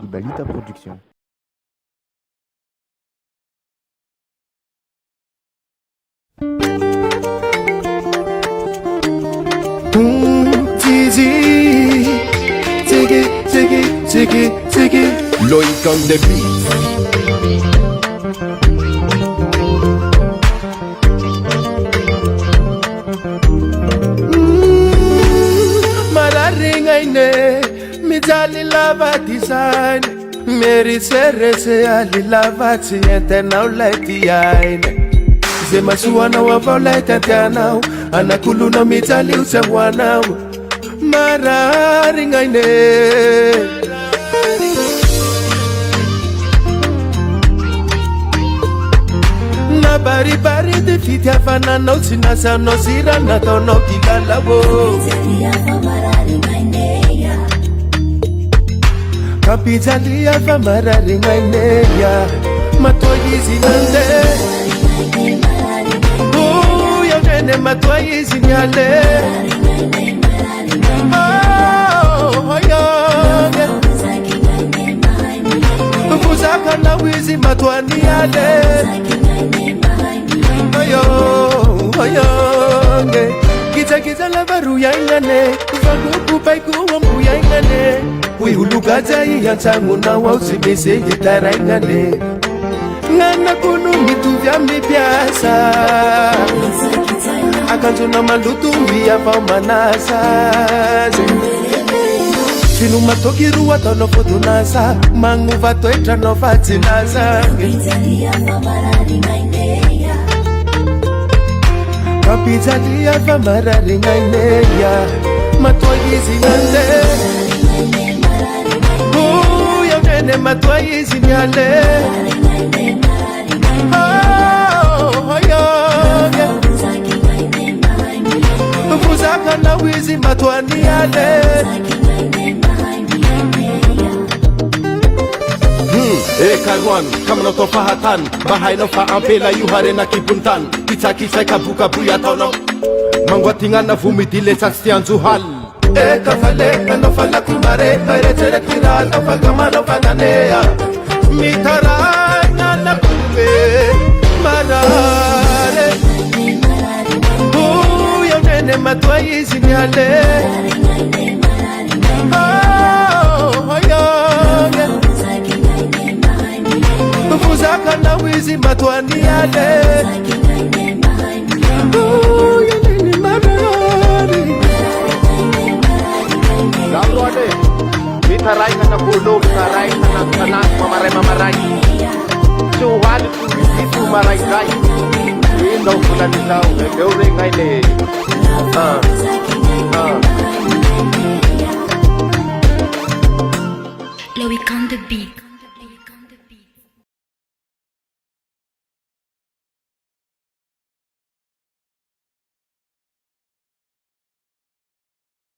Ibalita Production. Ziggy, Loïc on the beat. Malaringaine, mijali lava design, meri serese ali lava tiente na uleti aine. Zema suwana wa voleta tianau, anakuluna mijali usewanau. Malaringaine. Bari bari de fiti afana no sinasa no sira na tono kilala wo kapitali afa marari ngaineya matoyizi nande oh ya nene matoyizi nyale oh yo kufuzaka na wizi matwani yale Oyo, kita la baru ya ingane, kufagu pai kuwa mbu ya ingane. Wihulugaza yantangu na wausibise gitara ingane. Ngana kunu mitu vya mbipiasa, akanzo na malutu vya paumanasa. Sinu matokiru watono foto nasa, mangu vato etra no fati nasa. Kapitali afa marari ngaineya matoyizi nande oh ya nene matoyizi nyale oh yo kufuzaka na wizi matwani yale Kagwan, kama no tofahatan bahay no fa ampela yuhare na kibuntan Kitsa kabuka buya tono Mangwatingan na vumidile sa stianzuhal kafale no fala kumare Kaire tere kira no fagama no faganea Mitarana na kumbe marare ya nene matwayizi nyale Kufuzaka na wizi matwani yale ya nini marari Gawade, mitaray na nakulog Taray na nagsanak mamaray Suhal ito maray-ray Windaw pula nisaw Gawring ay